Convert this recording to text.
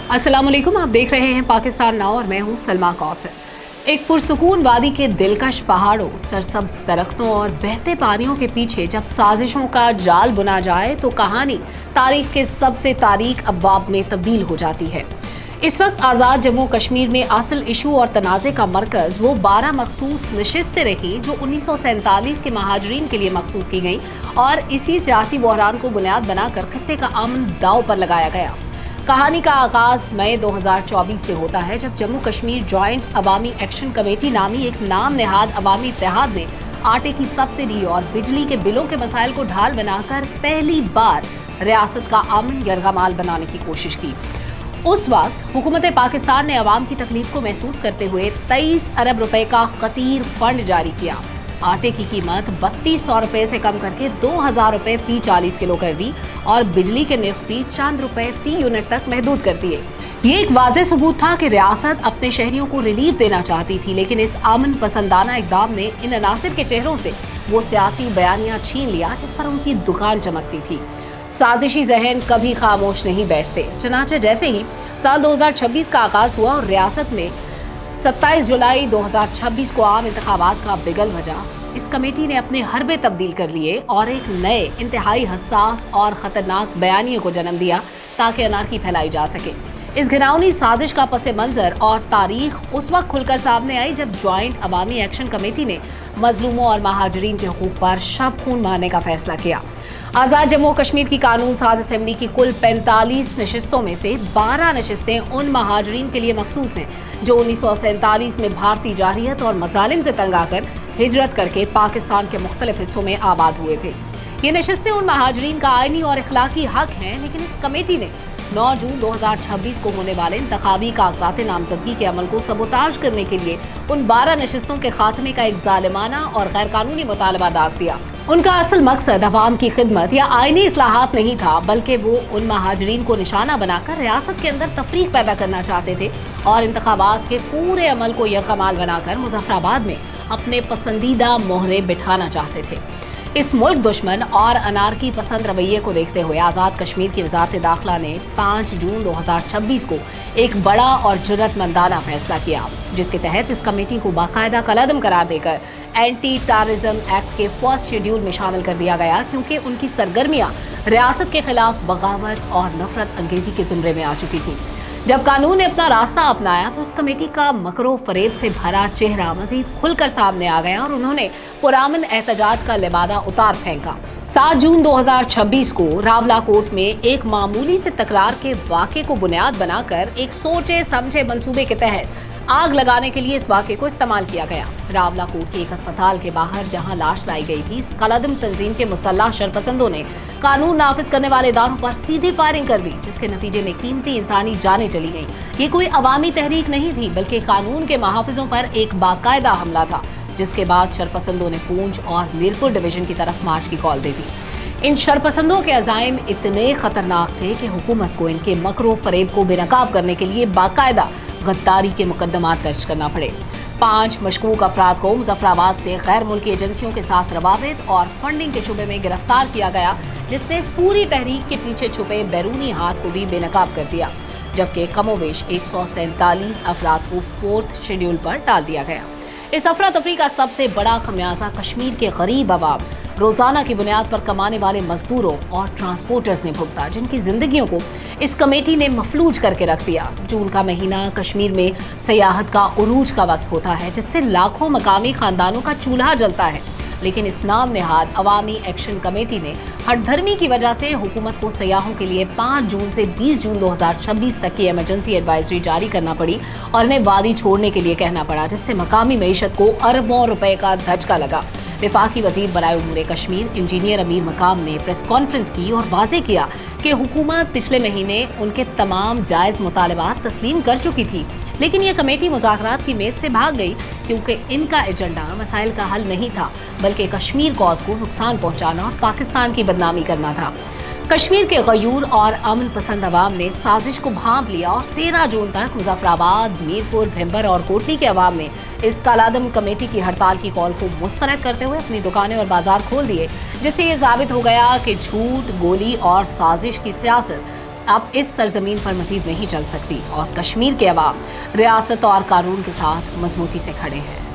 अस्सलाम वालेकुम, आप देख रहे हैं पाकिस्तान नाउ और मैं हूं सलमा कौसर। एक पुरसुकून वादी के दिलकश पहाड़ों, सरसब्ज दरख्तों और बहते पानियों के पीछे जब साजिशों का जाल बुना जाए तो कहानी तारीख के सबसे तारीख अब्वाब में तब्दील हो जाती है। इस वक्त आज़ाद जम्मू कश्मीर में असल इशू और तनाज़े का मरकज़ वो 12 मखसूस नशिस्तें रहीं जो 1947 के महाजरीन के लिए मखसूस की गईं और इसी सियासी बहरान को बुनियाद बनाकर खित्ते का अमन दांव पर लगाया गया। कहानी का आगाज मई 2024 से होता है जब जम्मू कश्मीर जॉइंट अवामी एक्शन कमेटी नामी एक नाम नेहाद अवामी इत्तेहाद ने आटे की सब्सिडी और बिजली के बिलों के मसाइल को ढाल बनाकर पहली बार रियासत का अमन यरगमाल बनाने की कोशिश की। उस वक्त हुकूमत पाकिस्तान ने अवाम की तकलीफ को महसूस करते हुए 23 अरब रुपए का खतीर फंड जारी किया। आटे की कीमत 3200 रुपए से कम करके 2000 रुपए फी 40 किलो कर दी और बिजली के निर्ख भी चंद रुपए फी यूनिट तक महदूद कर दिए। ये एक वाज़ेह सबूत था कि रियासत अपने शहरियों को रिलीफ देना चाहती थी, लेकिन इस अमन पसंदाना इकदाम ने इन अनासिर के चेहरों से वो सियासी बयानियां छीन लिया जिस पर उनकी दुकान चमकती थी। साजिशी जहन कभी खामोश नहीं बैठते। चनाचे जैसे ही साल 2026 का आगाज हुआ और रियासत में 27 जुलाई 2026 को आम इंतखाबात का बिगल बजा, इस कमेटी ने अपने हरबे तब्दील कर लिए और एक नए इंतहाई हसास और खतरनाक बयानिए को जन्म दिया ताकि अनारकी फैलाई जा सके। इस घिनौनी साजिश का पस मंजर और तारीख उस वक्त खुलकर सामने आई जब ज्वाइंट अवामी एक्शन कमेटी ने मजलूमों और महाजरीन के हुकूक पर शब खून मारने का फैसला किया। आज़ाद जम्मू कश्मीर की कानून साज असेंबली की कुल 45 नशिस्तों में से 12 नशिस्तें उन महाजरीन के लिए मखसूस हैं जो 1947 में भारतीय जारहियत और मजालिम से तंग आकर हिजरत करके पाकिस्तान के मुख्तलिफ हिस्सों में आबाद हुए थे। ये नशिस्तें उन महाजरीन का आईनी और इखलाकी हक हैं, लेकिन इस कमेटी ने 9 जून 2026 को होने वाले इंतखाबी कागजात नामजदगी के अमल को सबोताज करने के लिए उन 12 नशिस्तों के खात्मे का एक जालिमाना और गैर कानूनी मुतालबा दाग दिया। उनका असल मकसद अवाम की खिदमत या आईनी इस्लाहात नहीं था, बल्कि वो उन महाजरीन को निशाना बनाकर रियासत के अंदर तफरीक पैदा करना चाहते थे और इंतखाबात के पूरे अमल को यकमाल बनाकर मुजफ्फराबाद में अपने पसंदीदा मोहरे बिठाना चाहते थे। इस मुल्क दुश्मन और अनारकी पसंद रवैये को देखते हुए आज़ाद कश्मीर की वज़ारत दाखिला ने 5 जून 2026 को एक बड़ा और जुर्रतमंदाना फैसला किया, जिसके तहत इस कमेटी को बाकायदा कलअदम करार देकर एंटी टेररिज्म एक्ट के फर्स्ट शेड्यूल में शामिल कर दिया गया, क्योंकि उनकी सरगर्मियां रियासत के खिलाफ बगावत और नफरत अंगेजी के जुमरे में आ चुकी थी। जब कानून ने अपना रास्ता अपनाया तो इस कमेटी का मकरो फरेब से भरा चेहरा मजीद खुलकर सामने आ गया और उन्होंने पुरामन एहतजाज का लिबादा उतार फेंका। 7 जून 2026 को रावला कोर्ट में एक मामूली से तकरार के वाक़े को बुनियाद बनाकर एक सोचे समझे मंसूबे के तहत आग लगाने के लिए इस वाक़े को इस्तेमाल किया गया। रावला कोर्ट के एक अस्पताल के बाहर जहां लाश लाई गई थी, इस कलअदम तंजीम के मुसल्लह शरपसंदों ने कानून नाफिज करने वाले इदारों पर सीधी फायरिंग कर दी, जिसके नतीजे में कीमती इंसानी जानें चली गईं। ये कोई अवामी तहरीक नहीं थी, बल्कि कानून के महाफिजों पर एक बाकायदा हमला था, जिसके बाद शरपसंदों ने पूंछ और मीरपुर डिवीजन की तरफ मार्च की कॉल दे दी। इन शरपसंदों के अज़ाइम इतने खतरनाक थे कि हुकूमत को इनके मकरो फरेब को बेनकाब करने के लिए बाकायदा गद्दारी के मुकदमात दर्ज करना पड़े। 5 मशकूक अफराद को मुजफ्फराबाद से गैर मुल्की एजेंसियों के साथ रवाबित और फंडिंग के शुबे में गिरफ्तार किया गया, जिसने इस पूरी तहरीक के पीछे छुपे बैरूनी हाथ को भी बेनकाब कर दिया, जबकि कमोवेश 147 अफराद को 4th शेड्यूल पर डाल दिया गया। इस अफरा तफरी का सबसे बड़ा खमियाजा कश्मीर के गरीब अवाम, रोजाना की बुनियाद पर कमाने वाले मजदूरों और ट्रांसपोर्टर्स ने भुगता, जिनकी जिंदगियों को इस कमेटी ने मफलूज करके रख दिया। जून का महीना कश्मीर में सियाहत का उरूज का वक्त होता है, जिससे लाखों मकामी खानदानों का चूल्हा जलता है, लेकिन इस नाम नेहाद अवामी एक्शन कमेटी ने हठधर्मी की वजह से हुकूमत को सयाहों के लिए 5 जून से 20 जून 2026 तक की इमरजेंसी एडवाइजरी जारी करना पड़ी और इन्हें वादी छोड़ने के लिए कहना पड़ा, जिससे मकामी मईशत को अरबों रुपए का धचका लगा। वफाकी वजीर बराए उमूर कश्मीर इंजीनियर अमीर मकाम ने प्रेस कॉन्फ्रेंस की और वाज़ेह किया कि हुकूमत पिछले महीने उनके तमाम जायज़ मुतालबात तस्लीम कर चुकी थी, लेकिन यह कमेटी मुज़ाकरात की मेज़ से भाग गई, क्योंकि इनका एजेंडा मसाइल का हल नहीं था, बल्कि कश्मीर कॉज को नुकसान पहुँचाना और पाकिस्तान की बदनामी करना था। कश्मीर के गयूर और अमन पसंद अवाम ने साजिश को भांप लिया और 13 जून तक मुजफ्फराबाद, मीरपुर, भिंबर और कोटली के अवाम ने इस कलअदम कमेटी की हड़ताल की कॉल को मुस्तरद करते हुए अपनी दुकानें और बाजार खोल दिए, जिससे ये साबित हो गया कि झूठ, गोली और साजिश की सियासत अब इस सरजमीन पर मजीद नहीं चल सकती और कश्मीर के अवाम रियासत और कानून के साथ मजबूती से खड़े हैं।